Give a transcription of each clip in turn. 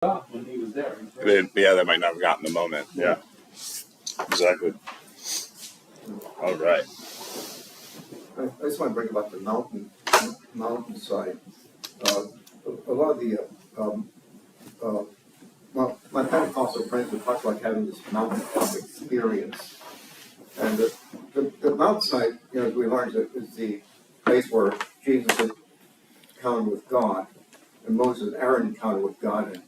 when he was there. They might not have gotten the moment. Yeah, exactly. All right. I just want to bring about the mountainside. A lot of the my Pentecostal friends would talk about having this mountaintop experience, and the mountainside, as we learned, is the place where Jesus encountered with God, and Moses and Aaron encountered with God,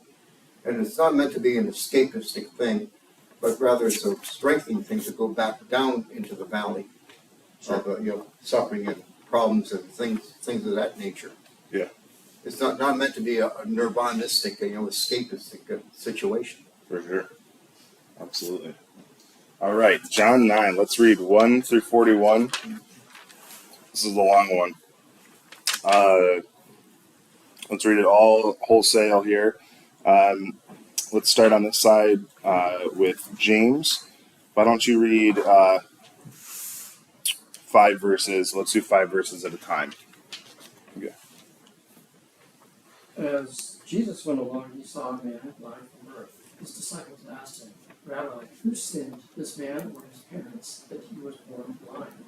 and it's not meant to be an escapistic thing, but rather it's a strengthening thing to go back down into the valley of suffering and problems and things of that nature. Yeah. It's not meant to be a nirvanistic, escapistic situation. For sure. Absolutely. All right, John 9. Let's read 1 through 41. This is the long one. Let's read it all wholesale here. Let's start on this side with James. Why don't you read 5 verses? Let's do 5 verses at a time. Okay. As Jesus went along, he saw a man blind from birth. His disciples asked him, "Rabbi, who sinned, this man or his parents, that he was born blind?"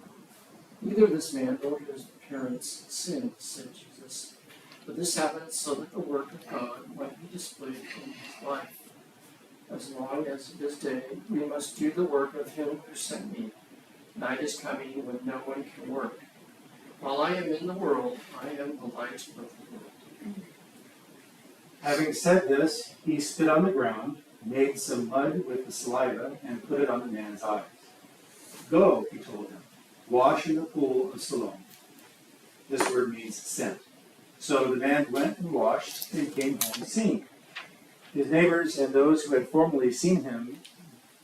"Neither this man nor his parents sinned," said Jesus. "But this happened so that the work of God might be displayed in his life. As long as it is day, we must do the work of him who sent me. Night is coming when no one can work. While I am in the world, I am the light of the world." Having said this, he spit on the ground, made some mud with the saliva, and put it on the man's eyes. "Go," he told him, "wash in the pool of Siloam." This word means sent. So the man went and washed and came home seeing. His neighbors and those who had formerly seen him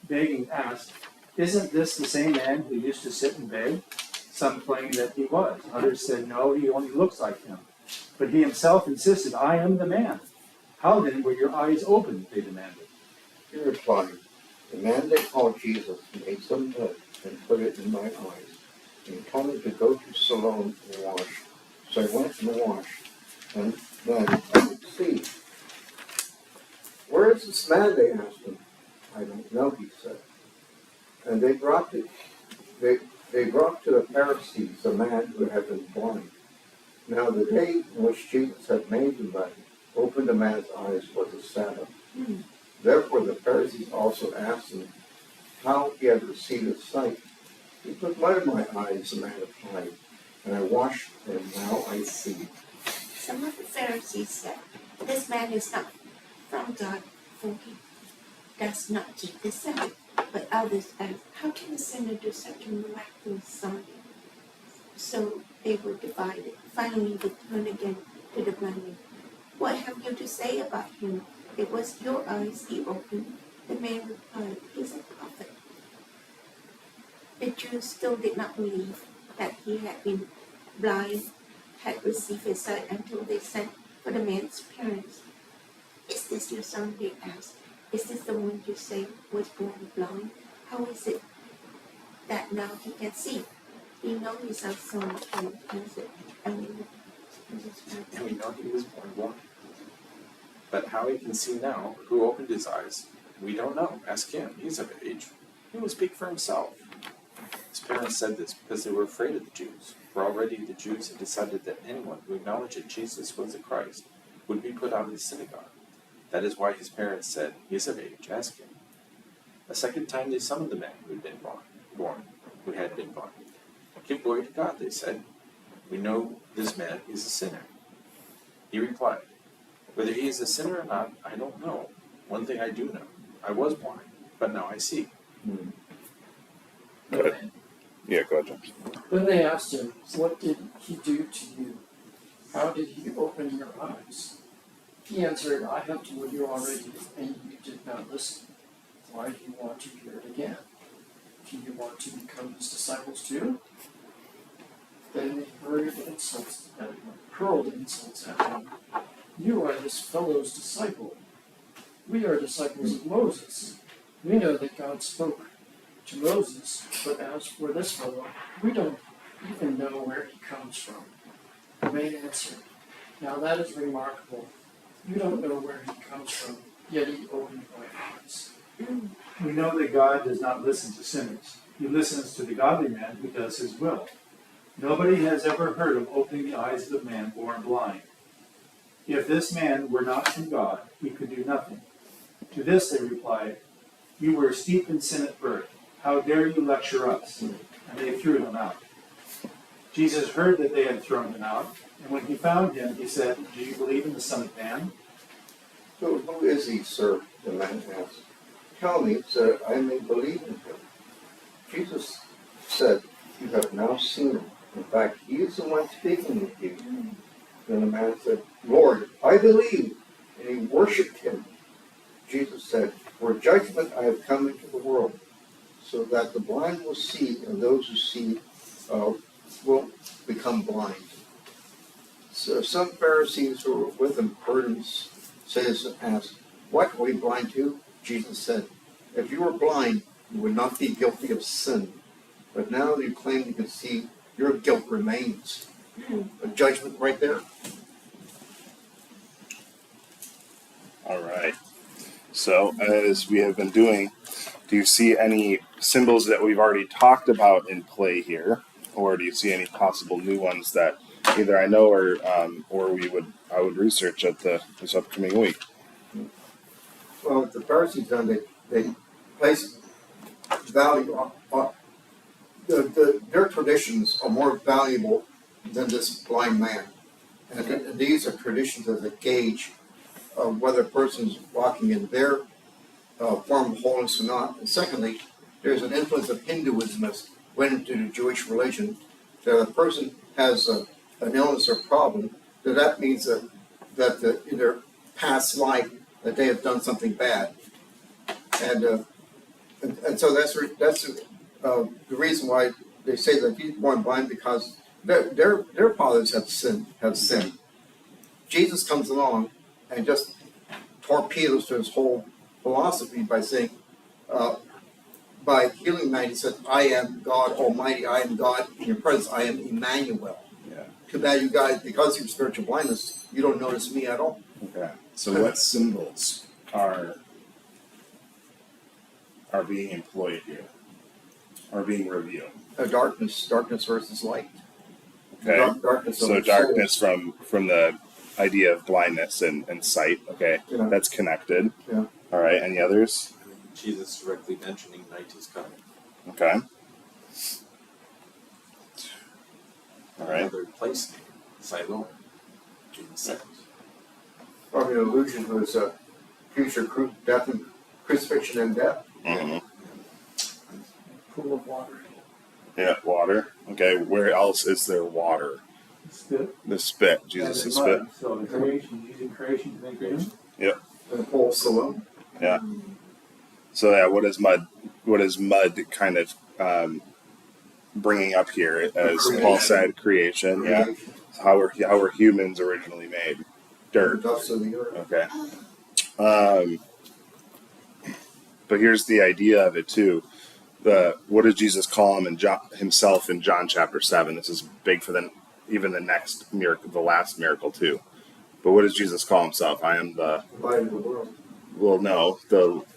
begging asked, "Isn't this the same man who used to sit and beg?" Some claimed that he was. Others said, "No, he only looks like him." But he himself insisted, "I am the man." "How then were your eyes opened?" they demanded. He replied, "The man they called Jesus made some mud and put it in my eyes, and told me to go to Siloam and wash. So I went and washed, and then I could see." "Where is this man?" they asked him. "I don't know," he said. And they brought to the Pharisees the man who had been blind. Now the day in which Jesus had made the mud, opened the man's eyes, was the Sabbath. Therefore the Pharisees also asked him how he had received his sight. "He put mud in my eyes," the man replied, "and I washed, and now I see." Some of the Pharisees said, "This man is not from God, for he does not keep the Sabbath." But others asked, "How can a sinner do such a miraculous sign?" So they were divided. Finally they turned again to the blind man. "What have you to say about him? It was your eyes he opened." The man replied, "He's a prophet." The Jews still did not believe that he had been blind, had received his sight, until they sent for the man's parents. "Is this your son?" they asked. "Is this the one you say was born blind? How is it that now he can see?" "We know he's our son," he answered. And we know he was born blind. But how he can see now, who opened his eyes, we don't know. Ask him. He's of age. He will speak for himself. His parents said this because they were afraid of the Jews. For already the Jews had decided that anyone who acknowledged that Jesus was the Christ would be put out of the synagogue. That is why his parents said, "He is of age. Ask him." A second time they summoned the man who had been born. "Give glory to God," they said. "We know this man is a sinner." He replied, "Whether he is a sinner or not, I don't know. One thing I do know. I was blind, but now I see." Go ahead. Yeah, go ahead, James. Then they asked him, "What did he do to you? How did he open your eyes?" He answered, "I have told you already, and you did not listen. Why do you want to hear it again? Do you want to become his disciples too?" Then they hurled insults at him. "You are this fellow's disciple. We are disciples of Moses. We know that God spoke to Moses, but as for this fellow, we don't even know where he comes from." The man answered, "Now that is remarkable. You don't know where he comes from, yet he opened my eyes. We know that God does not listen to sinners. He listens to the godly man who does his will. Nobody has ever heard of opening the eyes of a man born blind. If this man were not from God, he could do nothing. To this they replied, "You were steeped in sin at birth. How dare you lecture us?" And they threw him out. Jesus heard that they had thrown him out, and when he found him, he said, "Do you believe in the Son of Man?" So who is he, sir? The man asked. Tell me, so that I may believe in him. Jesus said, "You have now seen him. In fact, he is the one speaking with you." Then the man said, "Lord, I believe." And he worshipped him. Jesus said, "For judgment I have come into the world, so that the blind will see, and those who see will become blind." So some Pharisees who were with him heard him say this and asked, "What, are we blind too?" Jesus said, "If you were blind, you would not be guilty of sin. But now that you claim you can see, your guilt remains." A judgment right there. All right. So, as we have been doing, do you see any symbols that we've already talked about in play here, or do you see any possible new ones that either I know or I would research at this upcoming week? Well, what the Pharisees done, they place value on their traditions are more valuable than this blind man. And these are traditions as a gauge of whether a person's walking in their form of holiness or not. And secondly, there's an influence of Hinduism that's went into the Jewish religion. So if a person has an illness or problem, that means that in their past life that they have done something bad. And so that's the reason why they say that he's born blind, because their fathers have sinned. Jesus comes along and just torpedoes to his whole philosophy by saying, by healing man, he said, "I am God Almighty. I am God in your presence. I am Emmanuel." Yeah. Too bad you guys, because of your spiritual blindness, you don't notice me at all. Okay. So, what symbols are being employed here? Are being revealed? Darkness versus light. Okay. Darkness. So darkness from the idea of blindness and sight. Okay. Yeah. That's connected. Yeah. All right. Any others? Jesus directly mentioning night is coming. Okay. All right. Another place name, Siloam, in the second. Probably an allusion to his future death and crucifixion and death. Mm-hmm. Pool of water. Yeah. Water. Okay. Where else is there water? Spit. The spit. Jesus' And spit. mud. So the creation, using creation to make him. And Paul Siloam. Yeah. So yeah, what is mud? What is mud kind of bringing up here? As Paul said, creation. Yeah. How were humans originally made? Dirt. Dust of the earth. Okay. But here's the idea of it too. What did Jesus call himself in John chapter 7? This is big for even the next miracle, the last miracle too. But what does Jesus call himself? I am the Light of the world. Well, no,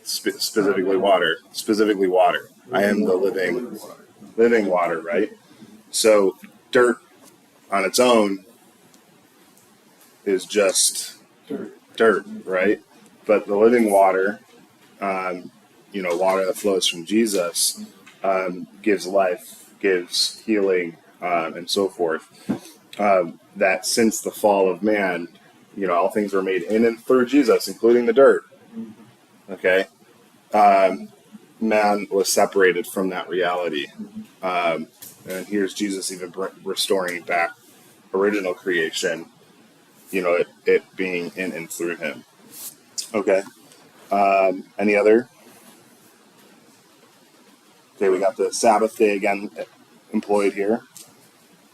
specifically water. Specifically water. I am the living water, right? So dirt on its own is just dirt, right? But the living water, water that flows from Jesus, gives life, gives healing, and so forth. That since the fall of man, all things were made in and through Jesus, including the dirt. Okay, man was separated from that reality, and here's Jesus even restoring back original creation. It being in and through him. Okay. Any other? Okay, we got the Sabbath day again employed here.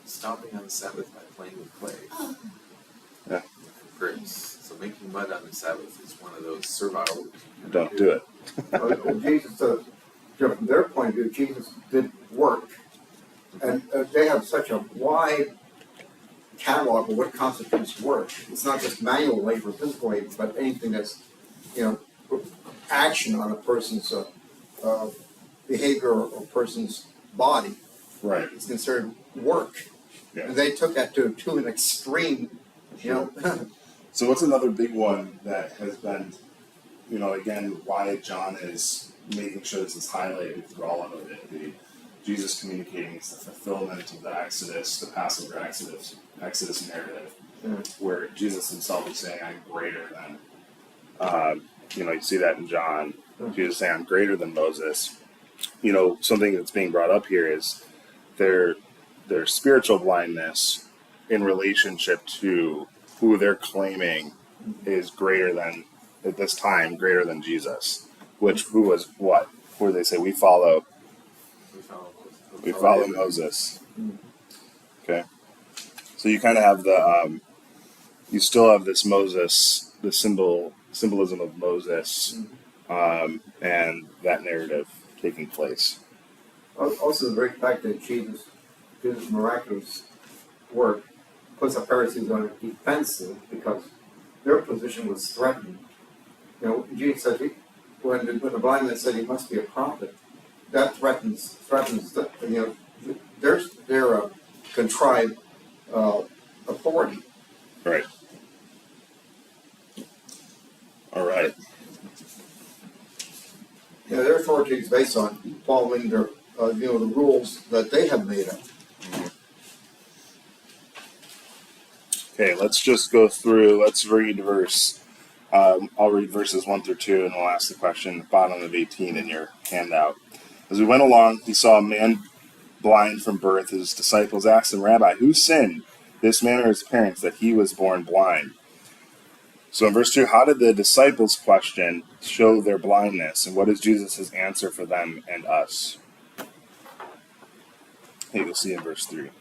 Stopping on the Sabbath by playing with clay. Yeah. Grace. So making mud on the Sabbath is one of those servile. Don't do it. Jesus, from their point of view, Jesus did work. And they have such a wide catalog of what constitutes work. It's not just manual labor, physical labor, but anything that's, action on a person's behavior or person's body. Right. It's considered work. Yeah. And they took that to an extreme, you know. So what's another big one that has been, again, why John is making sure this is highlighted through all of it? Jesus communicating is the fulfillment of the Exodus, the Passover Exodus narrative, where Jesus himself is saying, "I'm greater than." You see that in John. Jesus saying, "I'm greater than Moses." Something that's being brought up here is their spiritual blindness in relationship to who they're claiming is greater than, at this time, greater than Jesus. Who was what? Where they say we follow Moses. Okay, so you kind of have you still have this Moses, the symbolism of Moses, and that narrative taking place. Also, the very fact that Jesus' miraculous work puts the Pharisees on a defensive because their position was threatened. Jesus said when the blind man said he must be a prophet, that threatens their contrived authority. Right. All right. Their authority is based on following their the rules that they have made up. Okay, let's just go through. Let's read verse. I'll read verses 1 through 2, and we'll ask the question. Bottom of 18 in your handout. As we went along, he saw a man blind from birth. His disciples asked him, "Rabbi, who sinned, this man or his parents, that he was born blind?" So in verse 2, how did the disciples' question show their blindness, and what is Jesus' answer for them and us? Hey, you'll see in verse 3.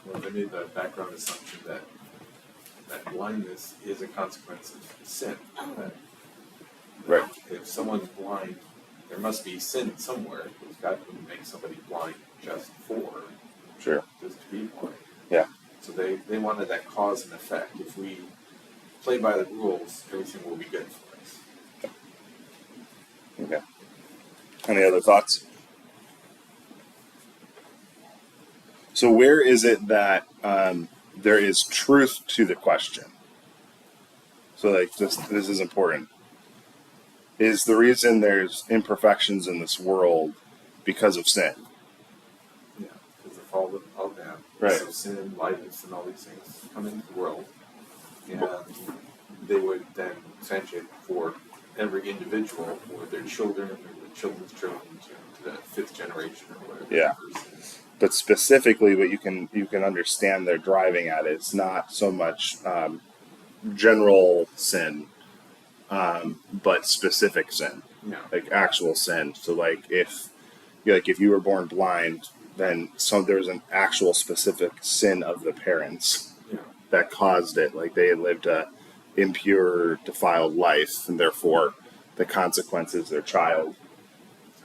Well, they made the background assumption that blindness is a consequence of sin. Right. If someone's blind, there must be sin somewhere. God wouldn't make somebody blind just Sure. to be blind. Yeah. So they wanted that cause and effect. If we play by the rules, everything will be good for us. Okay. Any other thoughts? So where is it that there is truth to the question? So this is important. Is the reason there's imperfections in this world because of sin? Yeah, because the fall of man. Right. So sin, likeness, and all these things come into the world. And they would then sanctionate for every individual or their children or their children's children to the fifth generation or whatever. Yeah. But specifically, what you can understand they're driving at is not so much general sin, but specific sin, like actual sin. So, like if you were born blind, then there's an actual specific sin of the parents that caused it. Like they had lived a impure, defiled life, and therefore the consequences their child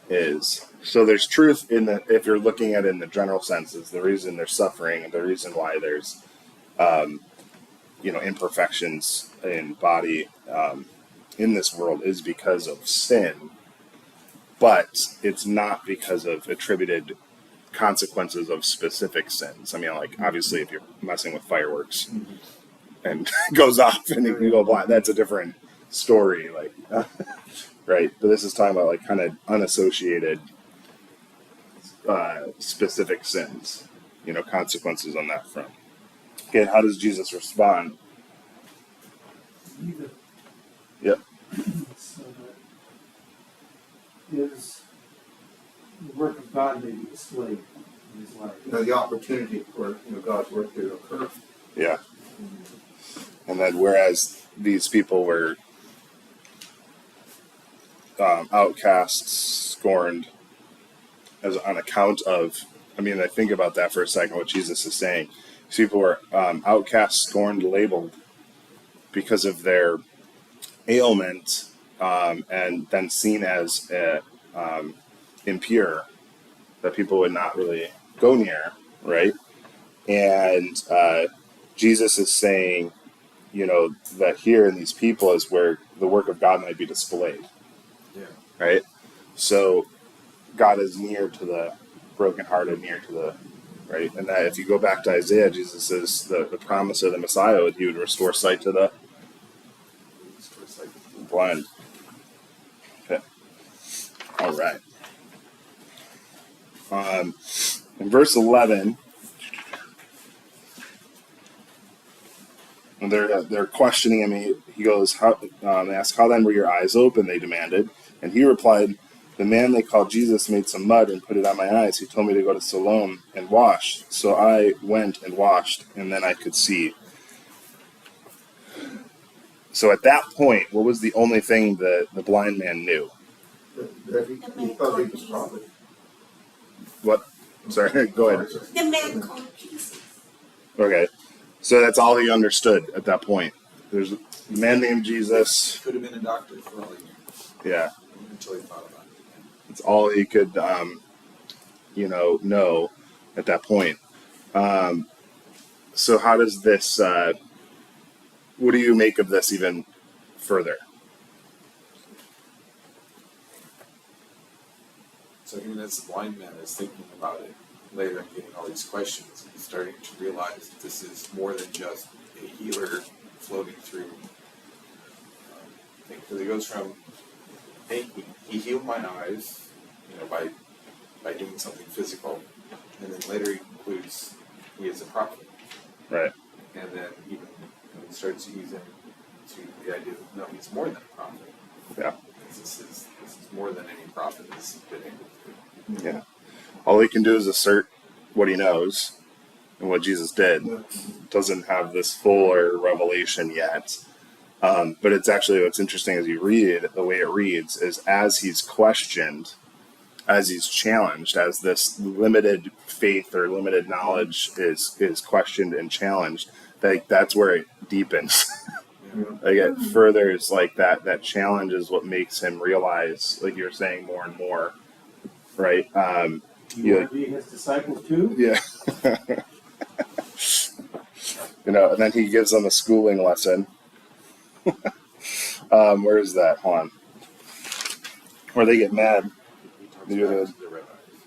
is. So there's truth in the, if you're looking at it in the general sense, is the reason they're suffering and the reason why there's, imperfections in body in this world is because of sin, but it's not because of attributed consequences of specific sins. I mean, like obviously if you're messing with fireworks and it goes off and you go blind, that's a different story. Like, right. But this is talking about like kind of unassociated specific sins, consequences on that front. Okay, how does Jesus respond? Either. Yep. So that his the work of God may be displayed in his life. The opportunity for God's work to occur. Yeah. And then whereas these people were outcasts, scorned, as on account of, I think about that for a second, what Jesus is saying. These people were outcasts, scorned, labeled because of their ailment, and then seen as impure, that people would not really go near, right? And Jesus is saying, that here in these people is where the work of God might be displayed. Yeah. Right? So God is near to the brokenhearted, near to the right. And that if you go back to Isaiah, Jesus says the promise of the Messiah would he would restore sight to the blind. Okay. All right. In verse 11, and they're questioning him. He goes, they ask, "How then were your eyes open?" They demanded, and he replied, "The man they called Jesus made some mud and put it on my eyes. He told me to go to Siloam and wash. So I went and washed, and then I could see." So at that point, what was the only thing that the blind man knew? That he thought he was a prophet. What? Sorry, go ahead. The man called Jesus. Okay, so that's all he understood at that point. There's a man named Jesus. Could have been a doctor for all he knew. Yeah, Until he thought about it. it's all he could, know at that point. So how does this? What do you make of this even further? So even as the blind man is thinking about it later and getting all these questions, he's starting to realize that this is more than just a healer floating through. Because he goes from, hey, he healed my eyes, by doing something physical, and then later he concludes he is a prophet. Right. And then even he starts to ease into the idea that no, he's more than a prophet. Yeah. This is more than any prophet has been able to do. Yeah. All he can do is assert what he knows and what Jesus did. Doesn't have this fuller revelation yet. But it's actually what's interesting as you read it, the way it reads is as he's questioned, as he's challenged, as this limited faith or limited knowledge is questioned and challenged, that's where it deepens. Like it furthers like that challenge is what makes him realize, like you're saying, more and more, right? You want to be his disciples too? Yeah. And then he gives them a schooling lesson. Where is that? Hold on. Where they get mad. He talks about the red eyes.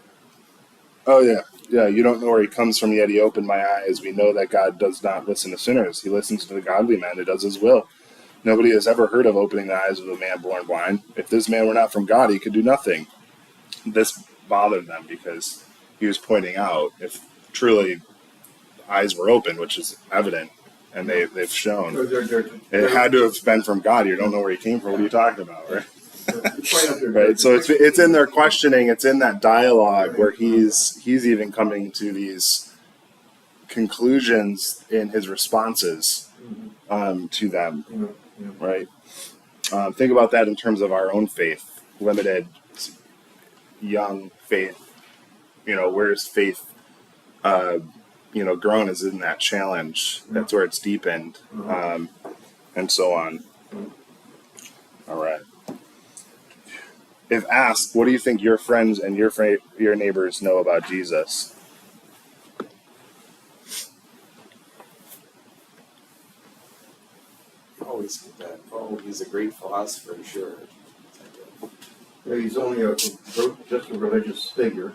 Oh, yeah. Yeah, you don't know where he comes from, yet he opened my eyes. We know that God does not listen to sinners. He listens to the godly man who does his will. Nobody has ever heard of opening the eyes of a man born blind. If this man were not from God, he could do nothing. This bothered them because he was pointing out if truly eyes were open, which is evident, and they've shown. It had to have been from God. You don't know where he came from. What are you talking about, right? Right. So it's in their questioning. It's in that dialogue where he's even coming to these conclusions in his responses to them. Right. Think about that in terms of our own faith, limited, young faith. Where's faith? Grown is in that challenge. That's where it's deepened, and so on. All right. If asked, what do you think your friends and your neighbors know about Jesus? You always get that. Oh, he's a great philosopher, sure. Yeah, he's only just a religious figure.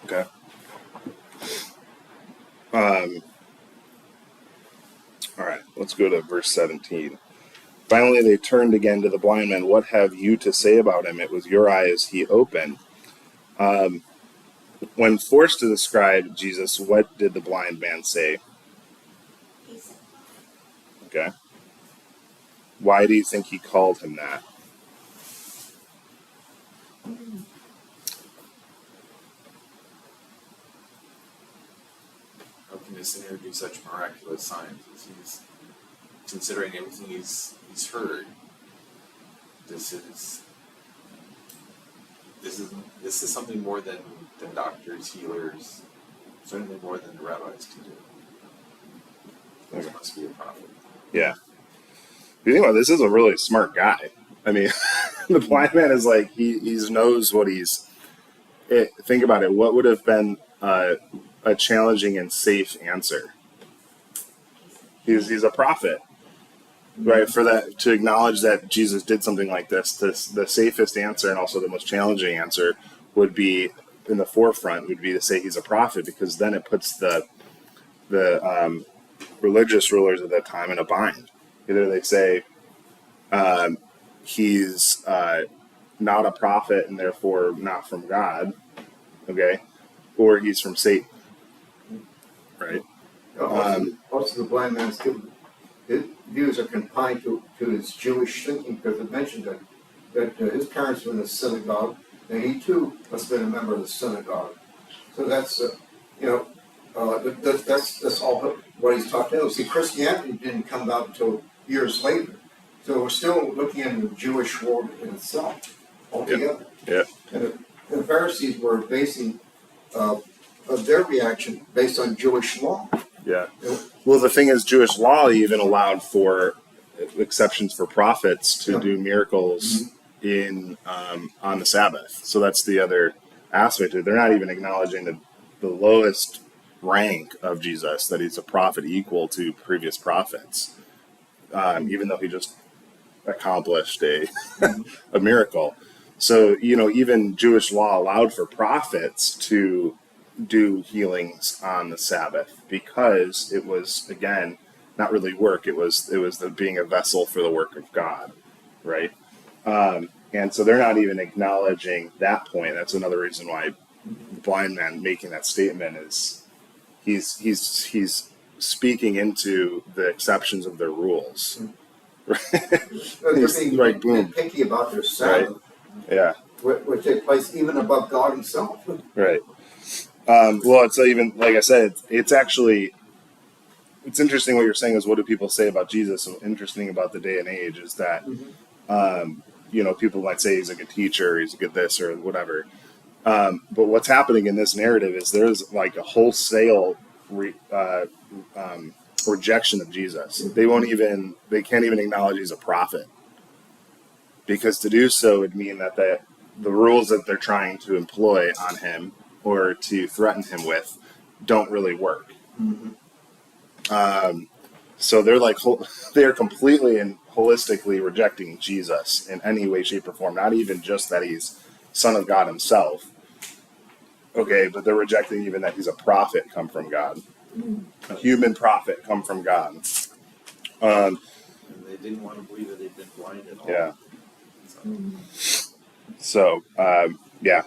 Okay. All right, let's go to verse 17. Finally, they turned again to the blind man. What have you to say about him? It was your eyes he opened. When forced to describe Jesus, what did the blind man say? He's Okay. Why do you think he called him that? How can this sinner do such miraculous signs? He's considering everything he's heard. This is something more than doctors, healers, certainly more than the rabbis can do. This must be a prophet. Yeah. If you think about it, this is a really smart guy. I mean, the blind man is like, he knows what think about it. What would have been a challenging and safe answer. He's a prophet, right? For that, to acknowledge that Jesus did something like this, the safest answer and also the most challenging answer would be in the forefront would be to say he's a prophet, because then it puts the religious rulers at that time in a bind. Either they say he's not a prophet and therefore not from God, okay, or he's from Satan, right? Also, the blind man's his views are confined to his Jewish thinking, because it mentioned that his parents were in the synagogue, and he too must have been a member of the synagogue. So that's that's all what he's talking about. See, Christianity didn't come about until years later, so we're still looking at the Jewish world in itself altogether. Yeah. And the Pharisees were basing their reaction based on Jewish law. Yeah. Well, the thing is, Jewish law even allowed for exceptions for prophets to do miracles in on the Sabbath. So that's the other aspect of it. They're not even acknowledging the lowest rank of Jesus, that he's a prophet equal to previous prophets, even though he just accomplished a miracle. So, even Jewish law allowed for prophets to do healings on the Sabbath, because it was, again, not really work. It was the being a vessel for the work of God, right? And so they're not even acknowledging that point. That's another reason why the blind man making that statement is he's speaking into the exceptions of their rules. They're being Right, boom. picky about their Sabbath, Yeah, which they place even above God himself. right. Well, it's even, like I said, it's interesting what you're saying is, what do people say about Jesus? So interesting about the day and age is that, people might say he's a good teacher, he's a good this or whatever. But what's happening in this narrative is there's like a wholesale rejection of Jesus. They can't even acknowledge he's a prophet, because to do so would mean that the rules that they're trying to employ on him or to threaten him with don't really work. So they're completely and holistically rejecting Jesus in any way, shape, or form. Not even just that he's Son of God himself, okay, but they're rejecting even that he's a prophet come from God, a human prophet come from God. And they didn't want to believe that they'd been blind at all. Yeah. So, yeah.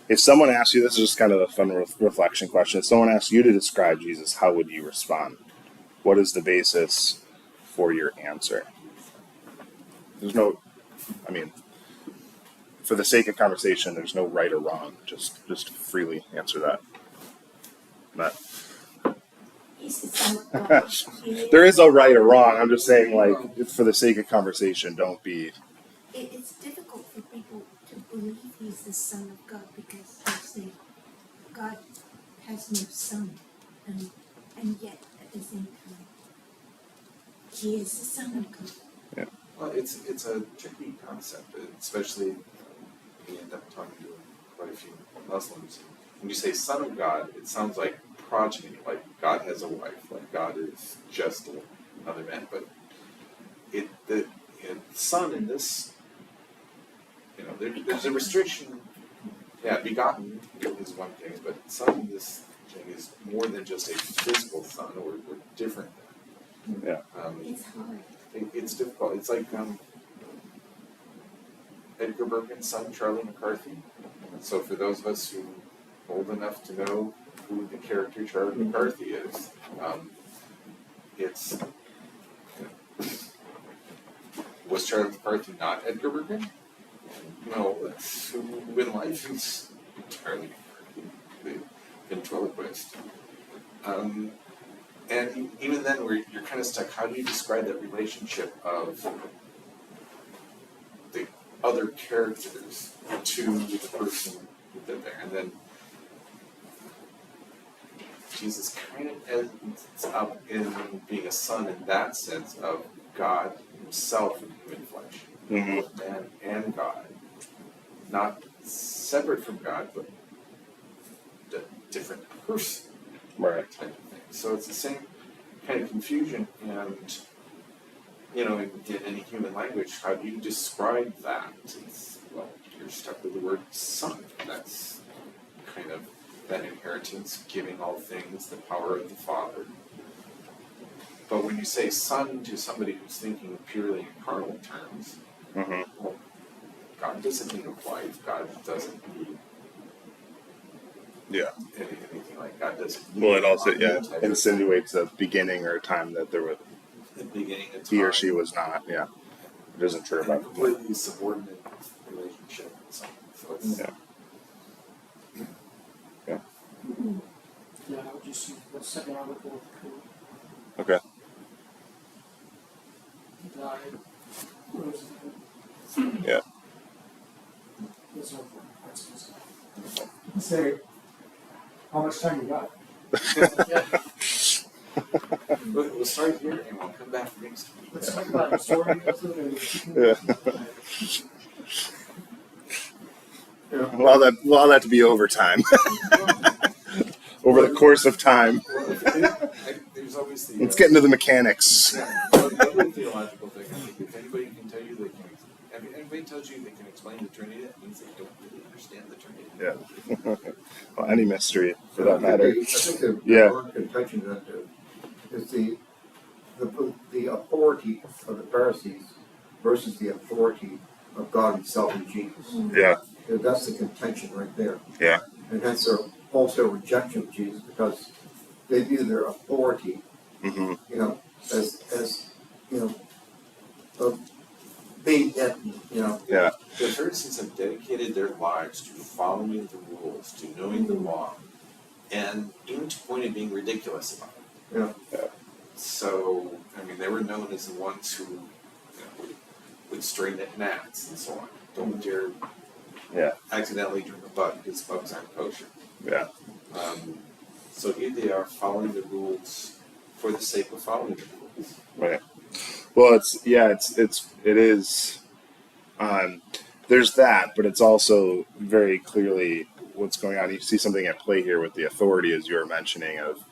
If someone asks you, this is just kind of a fun reflection question. If someone asks you to describe Jesus, how would you respond? What is the basis for your answer? There's no, for the sake of conversation, there's no right or wrong. Just freely answer that. He's the Son of God. There is no right or wrong. I'm just saying, for the sake of conversation, don't be. It's difficult for people to believe he's the Son of God, because they say God has no son, and yet at the same time he is the Son of God. Yeah. Well, it's a tricky concept, especially we end up talking to quite a few Muslims. When you say Son of God, it sounds like progeny, like God has a wife, like God is just another man. But the son in this, there's a restriction. Yeah, begotten is one thing, but son in this thing is more than just a physical son, or different than. Yeah. It's hard. It's difficult. It's like Edgar Bergen's son, Charlie McCarthy. And so for those of us who are old enough to know who the character Charlie McCarthy is, was Charlie McCarthy not Edgar Bergen? No, that's who in life is Charlie McCarthy, the ventriloquist. And even then, you're kind of stuck. How do you describe that relationship of the other characters to the person that's there? And then Jesus kind of ends up in being a son in that sense of God himself in human flesh, Mm-hmm. man and God. Not separate from God, but a different person. Right. Type of thing. So it's the same kind of confusion, and in any human language, how do you describe that? Well, you're stuck with the word son. That's kind of that inheritance, giving all things, the power of the Father. But when you say son to somebody who's thinking purely in carnal terms, well, God doesn't need a wife. God doesn't need anything like God doesn't need. Well, it also type of insinuates a beginning or a time that there was the beginning of he or time. she was not. Yeah, it isn't true And a about completely subordinate relationship. So it's Yeah. Yeah, I would just use the second article of the code. Okay. He died, rose again. Yeah. Those are important parts of his life. Say, how much time you got? Yeah, We'll start here and we'll come back next week. let's talk about the story of Yeah. Yeah. Allow that to be over time. Over the course of time. There's always the. Let's get into the mechanics. The other theological thing, I think, if anybody can tell you they can, if anybody tells you they can explain the Trinity, that means they don't really understand the Trinity. Yeah. Well, any mystery for that matter. I think the Yeah. word contention that is the authority of the Pharisees versus the authority of God Himself in Jesus. Yeah. That's the contention right there. Yeah. And hence their wholesale rejection of Jesus, because they view their authority, as being it, Yeah. The Pharisees have dedicated their lives to following the rules, to knowing the law, and even to the point of being ridiculous about it. Yeah. So, they were known as the ones who would strain at gnats and so on. Don't dare accidentally drink a bug because bugs aren't kosher. Yeah. So here they are following the rules for the sake of following the rules. Right. Well, it is. There's that, but it's also very clearly what's going on. You see something at play here with the authority, as you were mentioning. Of,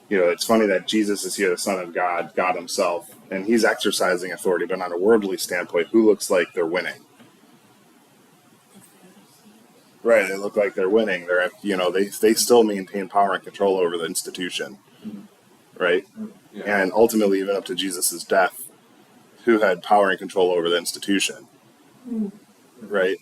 it's funny that Jesus is here, the Son of God, God Himself, and He's exercising authority, but on a worldly standpoint, who looks like they're winning? Right, they look like they're winning. They still maintain power and control over the institution, right? Yeah. And ultimately, even up to Jesus' death, who had power and control over the institution, right?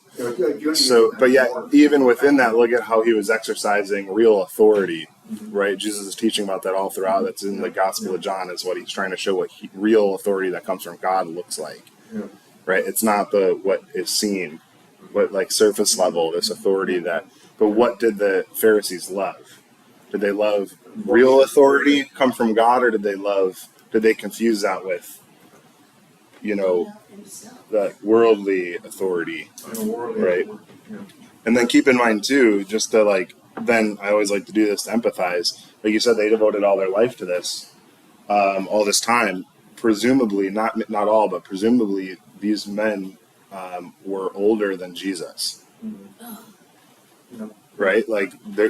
So, but yet, even within that, look at how He was exercising real authority, right? Jesus is teaching about that all throughout. That's in the Gospel of John, is what He's trying to show what real authority that comes from God looks like, right? It's not what is seen. What like surface level, this authority but what did the Pharisees love? Did they love real authority come from God, or did they confuse that with, the worldly authority, right? And then keep in mind too, just to then I always like to do this to empathize, like you said, they devoted all their life to this, all this time, presumably, not all, but presumably these men were older than Jesus, right?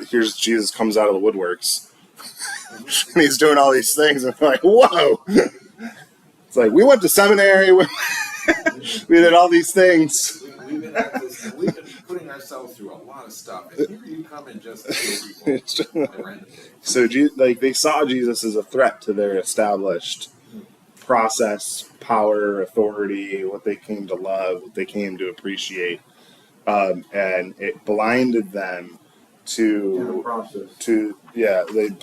Here's Jesus comes out of the woodworks, and He's doing all these things, and we're like, whoa! It's like we went to seminary, we did all these things. We've been putting ourselves through a lot of stuff, and here you come and just kill people. So, they saw Jesus as a threat to their established process, power, authority, what they came to love, what they came to appreciate, and it blinded them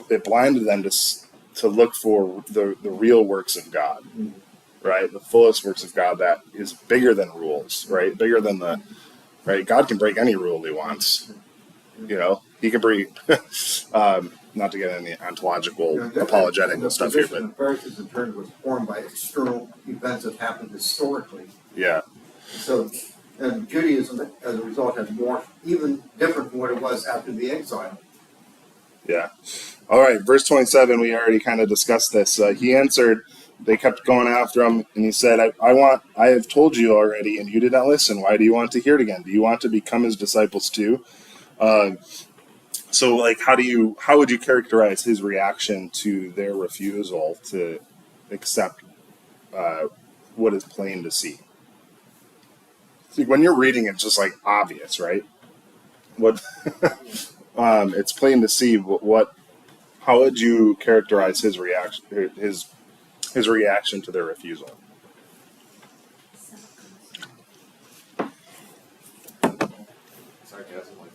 it blinded them to look for the real works of God, right? The fullest works of God that is bigger than rules, right? Bigger than right? God can break any rule He wants. He can break. Not to get into the ontological apologetic stuff here, but the Pharisees in turn was formed by external events that happened historically. Yeah. So, and Judaism, as a result, has more even different from what it was after the exile. Yeah. All right. Verse 27. We already kind of discussed this. He answered, they kept going after him, and he said, I have told you already, and you did not listen. Why do you want to hear it again? Do you want to become his disciples too? So like, how would you characterize his reaction to their refusal to accept what is plain to see? See, when you're reading, it's just like obvious, right? What it's plain to see. How would you characterize his reaction? His reaction to their refusal? Sarcasm, like,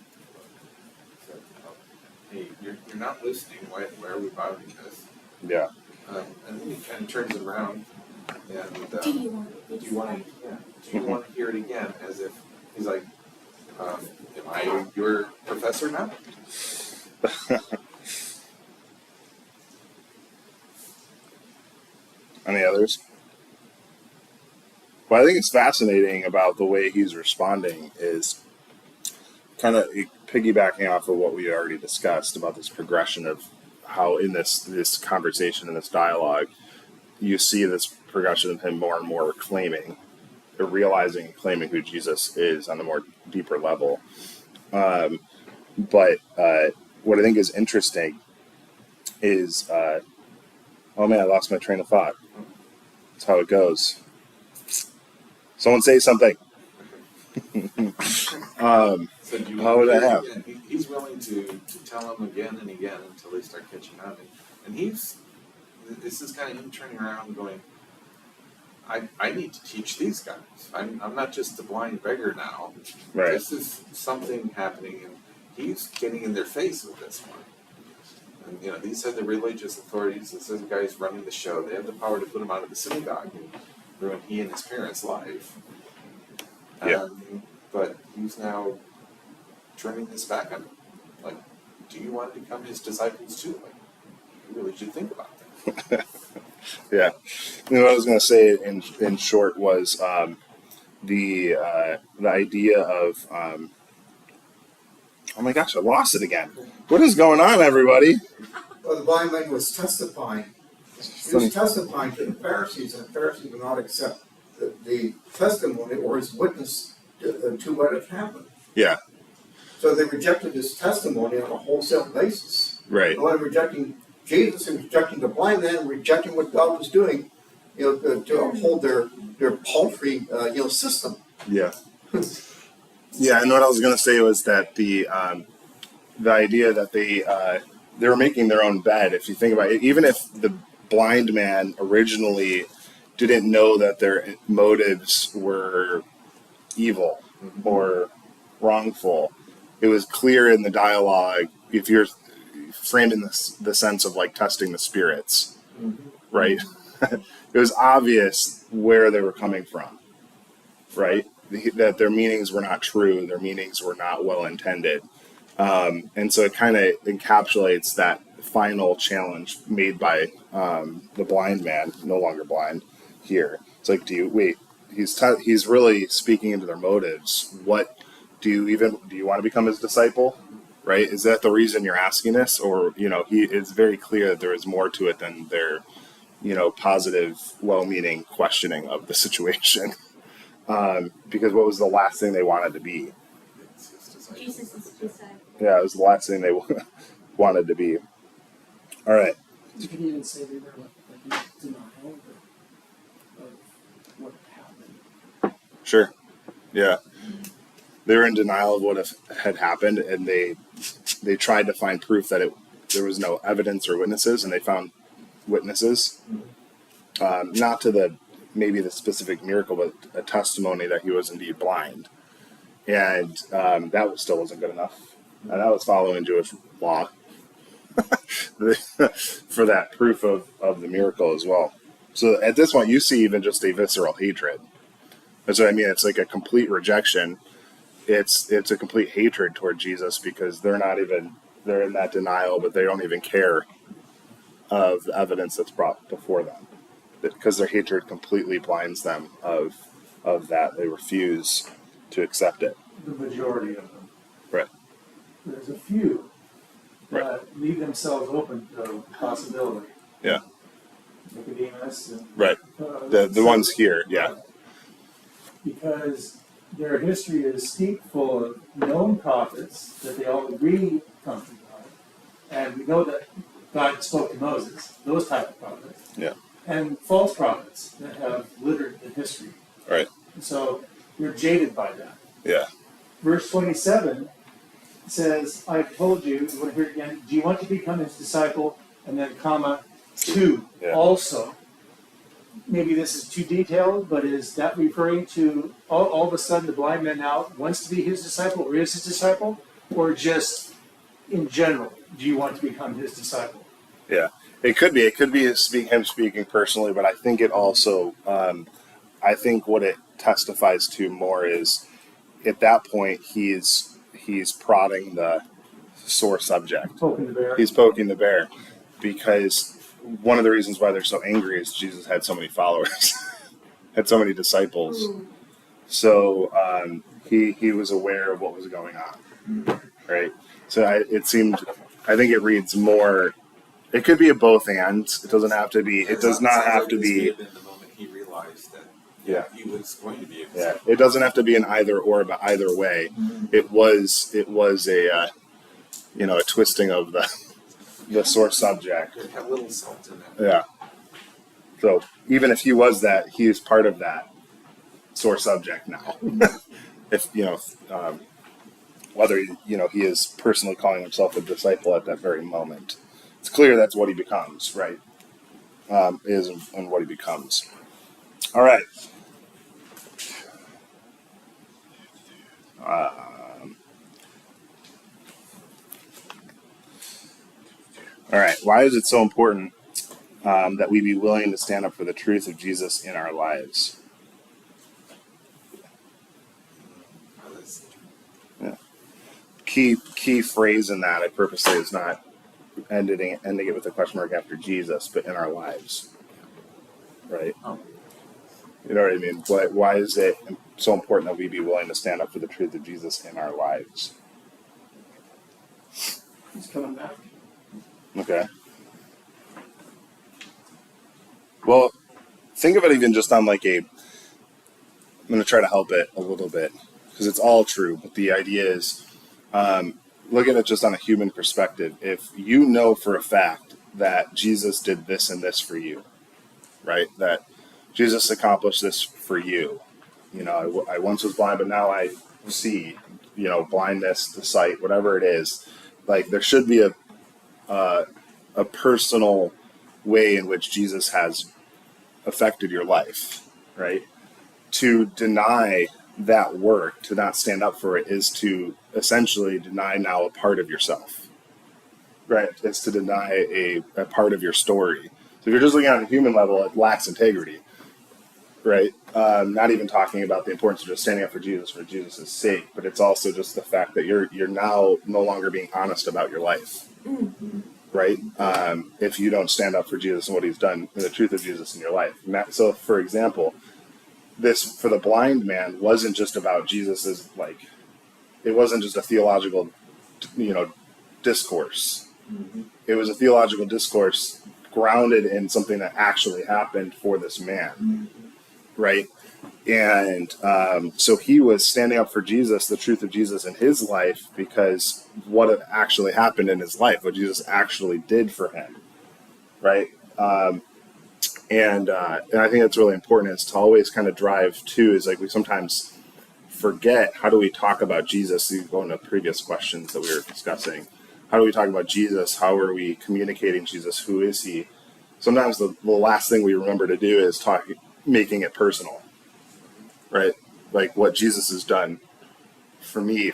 hey, you're not listening. Why are we bothering this? Yeah. And then he kind of turns it around and Do you want do you want to hear it again? As if he's like, am I your professor now? Any others? What I think is fascinating about the way he's responding is kind of piggybacking off of what we already discussed about this progression of how in this conversation, in this dialogue, you see this progression of him more and more claiming, or realizing and claiming who Jesus is on a more deeper level. But what I think is interesting is, oh man, I lost my train of thought. That's how it goes. Someone say something. So do you How would that have? He's willing to tell him again and again until they start catching on. And this is kind of him turning around and going, I need to teach these guys. I'm not just a blind beggar now. Right. This is something happening, and he's getting in their face with this one. And these are the religious authorities. This is the guys running the show. They have the power to put him out of the synagogue and ruin he and his parents' life. Yeah. But he's now turning this back on him. Like, do you want to become his disciples too? Like, you really should think about that. Yeah. What I was going to say in short was the idea of oh my gosh, I lost it again. What is going on, everybody? Well, the blind man was testifying. He was testifying to the Pharisees, and the Pharisees would not accept the testimony or his witness to what had happened. Yeah. So they rejected his testimony on a wholesale basis. Right. Instead of rejecting Jesus and rejecting the blind man, rejecting what God was doing, to uphold their paltry, system. Yeah. Yeah, and what I was going to say was that the idea that they were making their own bed. If you think about it, even if the blind man originally didn't know that their motives were evil or wrongful, it was clear in the dialogue. If you're framed in the sense of like testing the spirits, right? It was obvious where they were coming from, right? That their meanings were not true, their meanings were not well intended. And so it kind of encapsulates that final challenge made by the blind man, no longer blind, here. It's like, he's really speaking into their motives. What do you want to become his disciple? Right? Is that the reason you're asking this? Or, it's very clear that there is more to it than their, positive, well-meaning questioning of the situation. Because what was the last thing they wanted to be? Jesus is disciple. Yeah, it was the last thing they wanted to be. All right. You can even say they were like in denial of what happened. Sure. Yeah. They were in denial of what had happened, and they tried to find proof that there was no evidence or witnesses, and they found witnesses. Not to maybe the specific miracle, but a testimony that he was indeed blind. And that still wasn't good enough. And that was following Jewish law for that proof of the miracle as well. So at this point, you see even just a visceral hatred. That's what I mean. It's like a complete rejection. It's a complete hatred toward Jesus because they're in that denial, but they don't even care of the evidence that's brought before them. Because their hatred completely blinds them of that. They refuse to accept it. The majority of them. Right. There's a few that Right. leave themselves open to possibility. Yeah. Nicodemus. And, Right. The ones here, yeah. Because their history is steeped full of known prophets that they all agree come from God. And we know that God spoke to Moses, those type of prophets. Yeah. And false prophets that have littered the history. Right. And so you're jaded by that. Yeah. Verse 27 says, I've told you, you want to hear it again, do you want to become his disciple? And then comma, two, Yeah. also. Maybe this is too detailed, but is that referring to all of a sudden the blind man now wants to be his disciple or is his disciple? Or just in general, do you want to become his disciple? Yeah. It could be. It could be him speaking personally, but I think it also, I think what it testifies to more is at that point he's prodding the sore subject. Poking the bear. He's poking the bear because one of the reasons why they're so angry is Jesus had so many followers, had so many disciples. So he was aware of what was going on, right? So I think it reads more. It could be a both and. It doesn't have to be. It does not have to be. This may have been the moment he realized that Yeah. he was going to be a Yeah. It doesn't have to be an either or, but either way, it was a a twisting of the source subject. It had little salt in it. Yeah. So even if he was that, he is part of that source subject now. If whether he is personally calling himself a disciple at that very moment, it's clear that's what he becomes, right? Is and what he becomes. All right. All right. Why is it so important that we be willing to stand up for the truth of Jesus in our lives? Yeah. Key phrase in that I purposely is not ending it with a question mark after Jesus, but in our lives. Right? You know what I mean? Why is it so important that we be willing to stand up for the truth of Jesus in our lives? He's coming back. Okay. Well, think of it even just on I'm going to try to help it a little bit because it's all true, but the idea is look at it just on a human perspective. If you know for a fact that Jesus did this and this for you, right? That Jesus accomplished this for you. I once was blind, but now I see, blindness to sight, whatever it is. Like there should be a personal way in which Jesus has affected your life, right? To deny that work, to not stand up for it, is to essentially deny now a part of yourself, right? It's to deny a part of your story. So if you're just looking at a human level, it lacks integrity, right? Not even talking about the importance of just standing up for Jesus' sake, but it's also just the fact that you're now no longer being honest about your life, right? If you don't stand up for Jesus and what he's done, and the truth of Jesus in your life. So, for example, this for the blind man wasn't just about Jesus's it wasn't just a theological, discourse. It was a theological discourse grounded in something that actually happened for this man, right? And so he was standing up for Jesus, the truth of Jesus in his life, because what had actually happened in his life, what Jesus actually did for him, right? And I think that's really important, is to always kind of drive to, is we sometimes forget, how do we talk about Jesus? Going to previous questions that we were discussing. How do we talk about Jesus? How are we communicating Jesus? Who is he? Sometimes the last thing we remember to do is making it personal, right? Like what Jesus has done for me,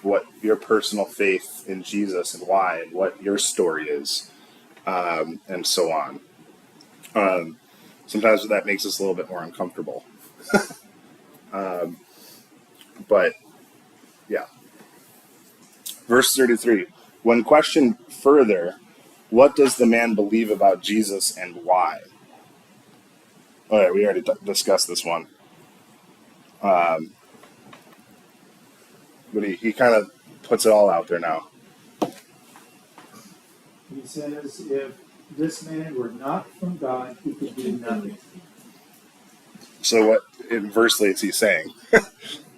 what your personal faith in Jesus and why, and what your story is, and so on. Sometimes that makes us a little bit more uncomfortable. But yeah. Verse 33, when questioned further, what does the man believe about Jesus and why? All right, we already discussed this one. But he kind of puts it all out there now. He says, if this man were not from God, he could do nothing. So what inversely is he saying?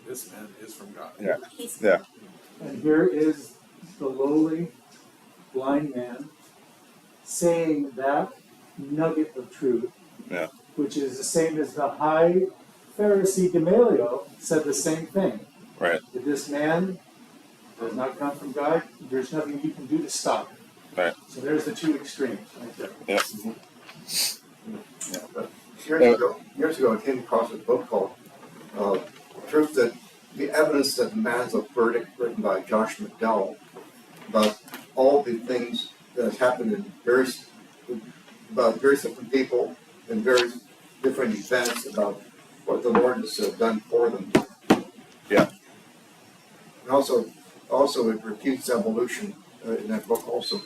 This man is from God. Yeah. He's Yeah. And here is the lowly blind man saying that nugget of truth, Yeah. which is the same as the high Pharisee Gamaliel said the same thing. Right. That this man does not come from God, there's nothing you can do to stop him. Right. So there's the two extremes right there. Yeah. But years ago, I came across a book called Truth That the Evidence That Demands a Verdict, written by Josh McDowell, about all the things that have happened in about various different people and various different events about what the Lord has done for them. Yeah. And also it refutes evolution in that book also.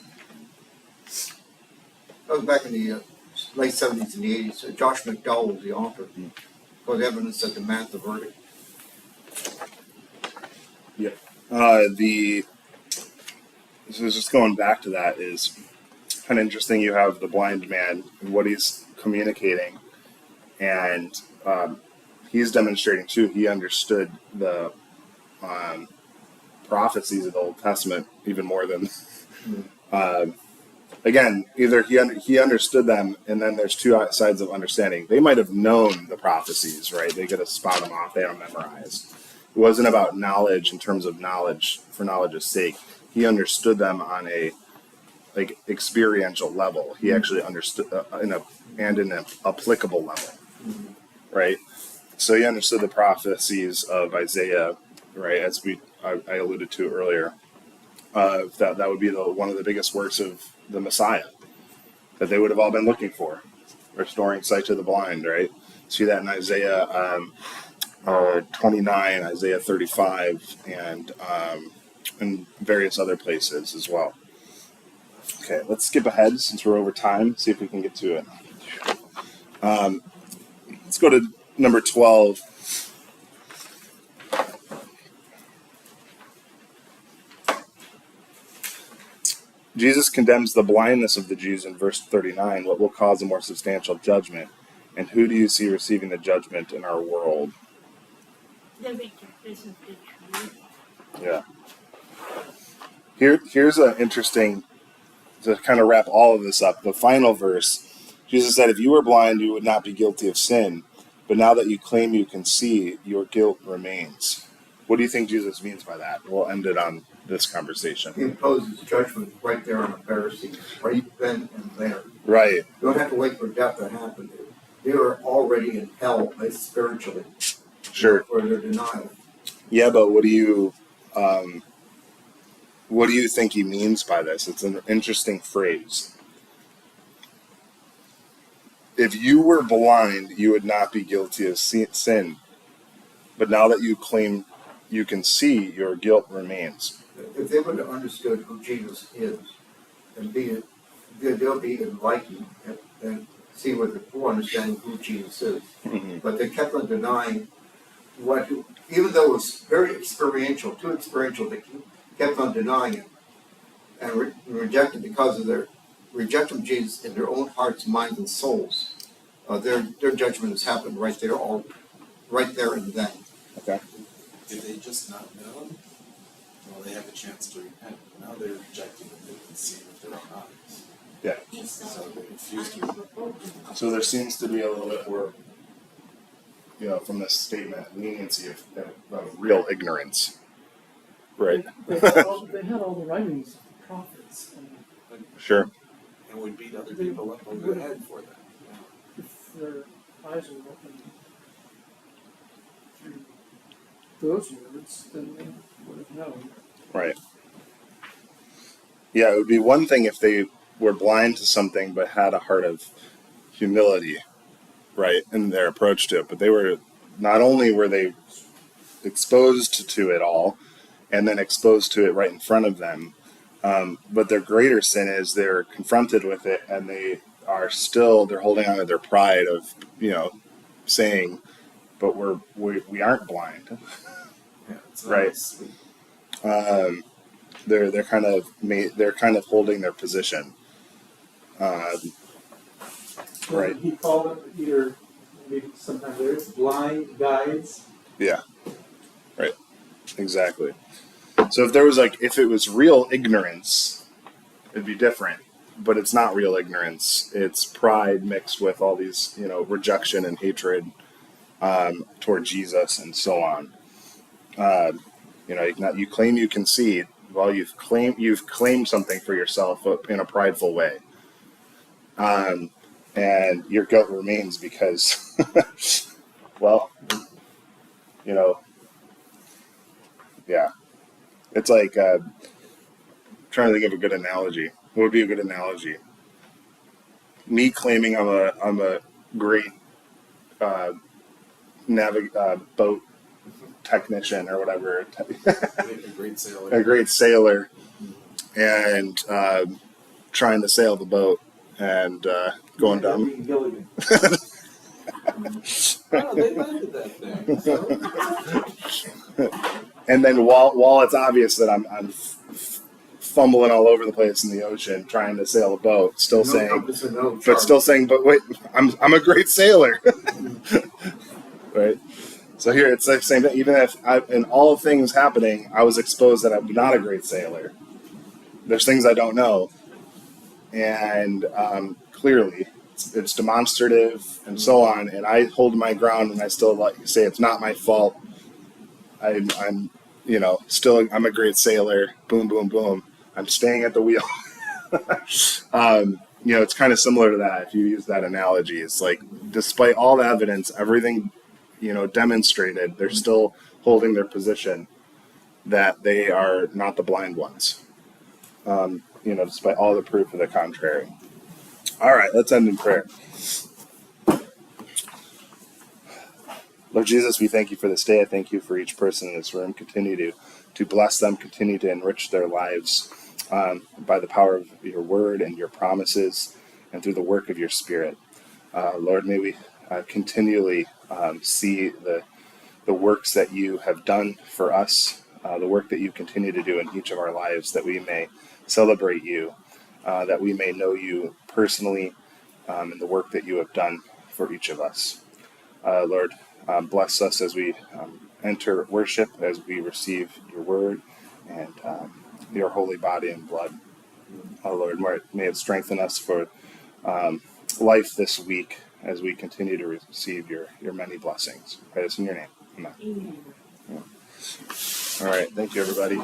That was back in the late 70s and the 80s. Josh McDowell was the author called Evidence That Demands a Verdict. Yeah. So just going back to that is kind of interesting. You have the blind man and what he's communicating, and he's demonstrating too. He understood the prophecies of the Old Testament even more than. Again, either he understood them, and then there's two sides of understanding. They might have known the prophecies, right? They could have spot them off. They had them memorized. It wasn't about knowledge in terms of knowledge for knowledge's sake. He understood them on a experiential level. He actually understood in an applicable level, right? So he understood the prophecies of Isaiah, right? As I alluded to earlier, that would be one of the biggest works of the Messiah that they would have all been looking for, restoring sight to the blind, right? See that in Isaiah 29, Isaiah 35, and various other places as well. Okay, let's skip ahead since we're over time, see if we can get to it. Let's go to number 12. Jesus condemns the blindness of the Jews in verse 39, what will cause a more substantial judgment. And who do you see receiving the judgment in our world? the rejectors of the truth. Yeah. Here's an interesting, to kind of wrap all of this up, the final verse. Jesus said, if you were blind, you would not be guilty of sin. But now that you claim you can see, your guilt remains. What do you think Jesus means by that? We'll end it on this conversation. He imposes judgment right there on the Pharisees, right then and there. Right. You don't have to wait for death to happen. They were already in hell, spiritually, Sure. for their denial. Yeah, but what do you think he means by this? It's an interesting phrase. If you were blind, you would not be guilty of sin. But now that you claim you can see, your guilt remains. If they would have understood who Jesus is, and they'll be enlightened and see with a full understanding who Jesus is. Mm-hmm. But they kept on denying even though it was very experiential, too experiential, they kept on denying it and rejected because of their rejection of Jesus in their own hearts, minds, and souls. Their judgment has happened right there and then. Okay. Did they just not know him? Well, they have a chance to repent. Now they're rejecting what they can see with their own eyes. Yeah. He's so So they're confused with it. So there seems to be a little bit more, from this statement, leniency of real ignorance. Right. They had all the writings of the prophets, and Sure. And would beat other people up over the head for that. if their eyes were open through those words, then they would have known. Right. Yeah, it would be one thing if they were blind to something but had a heart of humility, right, in their approach to it. But not only were they exposed to it all, and then exposed to it right in front of them, but their greater sin is they're confronted with it, and they're holding on to their pride of, saying, but we aren't blind. Yeah, it's not Right. sweet. They're kind of holding their position. Right. He called them either, maybe sometimes they're blind guides. Yeah. Right. Exactly. So if it was real ignorance, it'd be different. But it's not real ignorance. It's pride mixed with all these, rejection and hatred toward Jesus and so on. You claim you concede. Well, you've claimed something for yourself in a prideful way, and your guilt remains because, well, yeah, it's like trying to think of a good analogy. What would be a good analogy? Me claiming I'm a great boat technician or whatever, A great sailor. a great sailor, and trying to sail the boat and going down. Being Gilligan. Oh, they landed that thing. And then while it's obvious that I'm fumbling all over the place in the ocean trying to sail a boat, still saying, but wait, I'm a great sailor, right? So here it's the same thing. Even if in all things happening, I was exposed that I'm not a great sailor. There's things I don't know, and clearly it's demonstrative and so on. And I hold my ground, and I still say it's not my fault. I'm still I'm a great sailor. Boom, boom, boom. I'm staying at the wheel. It's kind of similar to that. If you use that analogy, it's like despite all the evidence, everything demonstrated, they're still holding their position that they are not the blind ones. Despite all the proof of the contrary. All right, let's end in prayer. Lord Jesus, we thank you for this day. I thank you for each person in this room. Continue to bless them. Continue to enrich their lives by the power of your word and your promises and through the work of your Spirit. Lord, may we continually see the works that you have done for us, the work that you continue to do in each of our lives, that we may celebrate you, that we may know you personally and the work that you have done for each of us. Lord, bless us as we enter worship, as we receive your word and your holy body and blood. Lord, may it strengthen us for life this week as we continue to receive your many blessings. Pray this in your name. Amen. Yeah. All right. Thank you, everybody.